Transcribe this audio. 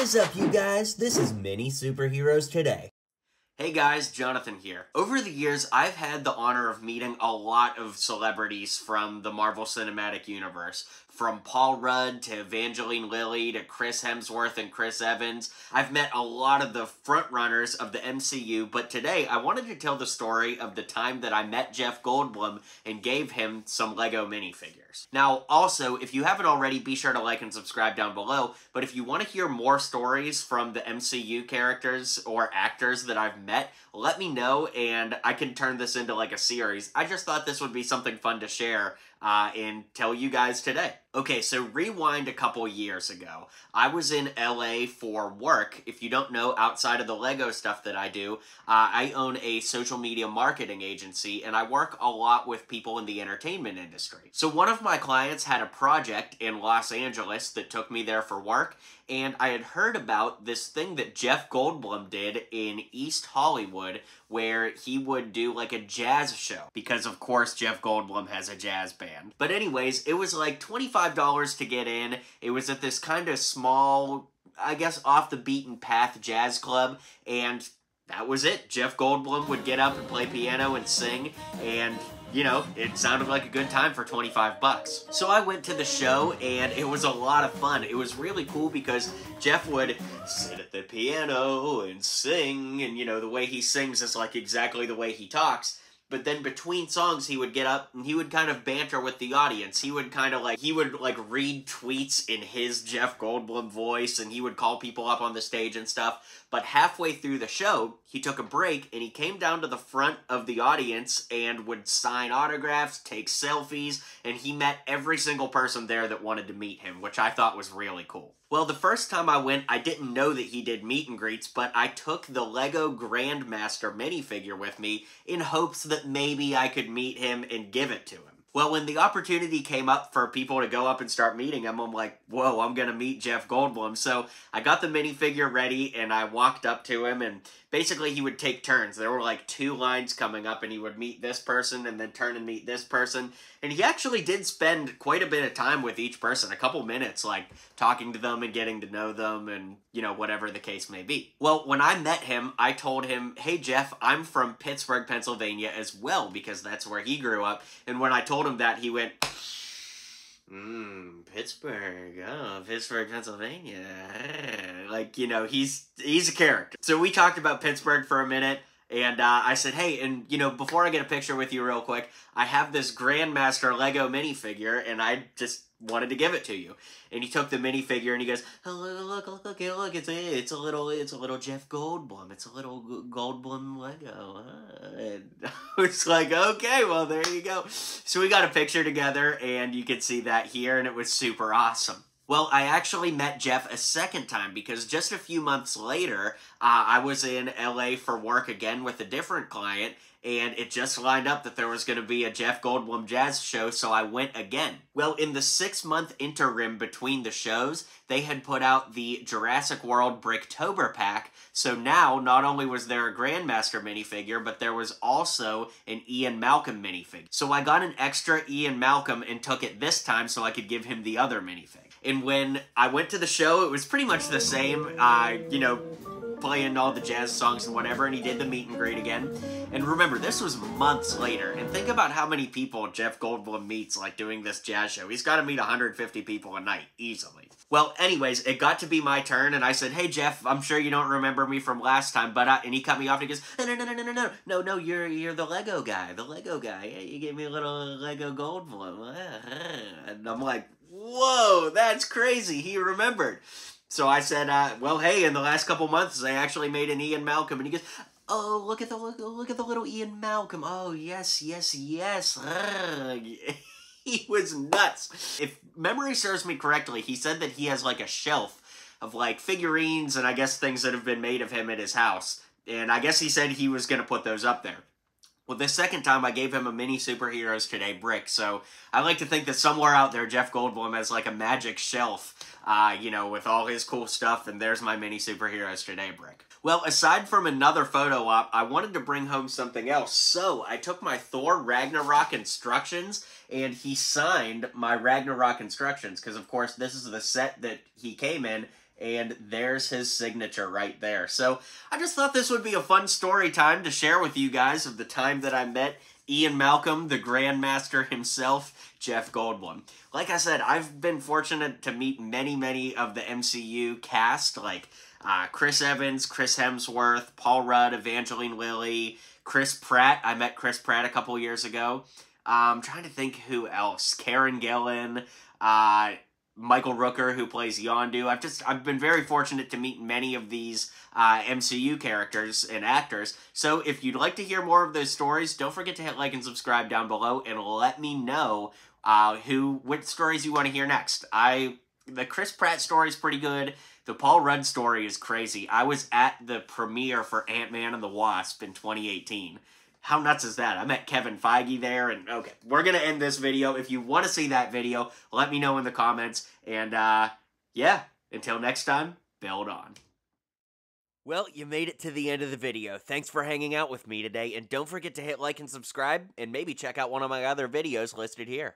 is up, you guys? This is Mini Superheroes Today. Hey guys, Jonathan here. Over the years, I've had the honor of meeting a lot of celebrities from the Marvel Cinematic Universe. From Paul Rudd to Evangeline Lilly to Chris Hemsworth and Chris Evans. I've met a lot of the frontrunners of the MCU, but today I wanted to tell the story of the time that I met Jeff Goldblum and gave him some Lego minifigures. Now, also, if you haven't already, be sure to like and subscribe down below, but if you want to hear more stories from the MCU characters or actors that I've met, let me know and I can turn this into like a series. I just thought this would be something fun to share and tell you guys today. Okay, so rewind a couple years ago. I was in LA for work. If you don't know, outside of the Lego stuff that I do, I own a social media marketing agency and I work a lot with people in the entertainment industry. So one of my clients had a project in Los Angeles that took me there for work, and I had heard about this thing that Jeff Goldblum did in East Hollywood where he would do like a jazz show. Because of course Jeff Goldblum has a jazz band. But anyways, it was like $25 to get in. It was at this kind of small, I guess off the beaten path jazz club, and that was it. Jeff Goldblum would get up and play piano and sing, and you know, it sounded like a good time for 25 bucks. So I went to the show and it was a lot of fun. It was really cool because Jeff would sit at the piano and sing, and you know, the way he sings is like exactly the way he talks. But then between songs, he would get up and he would kind of banter with the audience. He would read tweets in his Jeff Goldblum voice, and he would call people up on the stage and stuff. But halfway through the show, he took a break and he came down to the front of the audience and would sign autographs, take selfies, and he met every single person there that wanted to meet him, which I thought was really cool. Well, the first time I went, I didn't know that he did meet and greets, but I took the Lego Grandmaster minifigure with me in hopes that maybe I could meet him and give it to him. Well, when the opportunity came up for people to go up and start meeting him, I'm like, whoa, I'm gonna meet Jeff Goldblum. So I got the minifigure ready and I walked up to him, and basically he would take turns. There were like 2 lines coming up and he would meet this person and then turn and meet this person. And he actually did spend quite a bit of time with each person, a couple minutes, like talking to them and getting to know them and, you know, whatever the case may be. Well, when I met him, I told him, hey Jeff, I'm from Pittsburgh, Pennsylvania as well, because that's where he grew up. And when I told him that, he went, Pittsburgh, oh, Pittsburgh, Pennsylvania. Like, you know, he's a character. So we talked about Pittsburgh for a minute, and I said, hey, and, you know, before I get a picture with you real quick, I have this Grandmaster Lego minifigure, and I just wanted to give it to you. And he took the minifigure and he goes, oh, look, it's a little Jeff Goldblum. It's a little Goldblum Lego. And I was like, okay, well, there you go. So we got a picture together and you can see that here, and it was super awesome. Well, I actually met Jeff a second time because just a few months later, I was in LA for work again with a different client, and it just lined up that there was going to be a Jeff Goldblum jazz show, so I went again. Well, in the 6-month interim between the shows, they had put out the Jurassic World Bricktober pack, so now not only was there a Grandmaster minifigure, but there was also an Ian Malcolm minifig. So I got an extra Ian Malcolm and took it this time so I could give him the other minifig. And when I went to the show, it was pretty much the same, you know, playing all the jazz songs and whatever, and he did the meet and greet again. And remember, this was months later, and think about how many people Jeff Goldblum meets, like, doing this jazz show. He's got to meet 150 people a night, easily. Well, anyways, it got to be my turn, and I said, hey, Jeff, I'm sure you don't remember me from last time, but, and he cut me off, and he goes, no, you're the Lego guy, Yeah, you gave me a little Lego Goldblum. And I'm like, whoa, that's crazy, he remembered. So I said, well, hey, in the last couple months, I actually made an Ian Malcolm. And he goes, oh, look at the little Ian Malcolm. Oh, yes. He was nuts. If memory serves me correctly, he said that he has like a shelf of like figurines and I guess things that have been made of him at his house. And I guess he said he was going to put those up there. Well, this second time, I gave him a Mini Superheroes Today brick, so I like to think that somewhere out there, Jeff Goldblum has like a magic shelf, you know, with all his cool stuff, and there's my Mini Superheroes Today brick. Well, aside from another photo op, I wanted to bring home something else, so I took my Thor Ragnarok instructions, and he signed my Ragnarok instructions, because of course this is the set that he came in, and there's his signature right there. So I just thought this would be a fun story time to share with you guys of the time that I met Ian Malcolm, the Grandmaster himself, Jeff Goldblum. Like I said, I've been fortunate to meet many of the MCU cast, like Chris Evans, Chris Hemsworth, Paul Rudd, Evangeline Lilly, Chris Pratt. I met Chris Pratt a couple years ago. I'm trying to think who else. Karen Gillan, Michael Rooker, who plays Yondu. I've been very fortunate to meet many of these MCU characters and actors. So if you'd like to hear more of those stories, don't forget to hit like and subscribe down below and let me know which stories you want to hear next. The Chris Pratt story is pretty good. The Paul Rudd story is crazy. I was at the premiere for Ant-Man and the Wasp in 2018. How nuts is that? I met Kevin Feige there, and okay, we're going to end this video. If you want to see that video, let me know in the comments. And, yeah, until next time, build on. Well, you made it to the end of the video. Thanks for hanging out with me today, and don't forget to hit like and subscribe, and maybe check out one of my other videos listed here.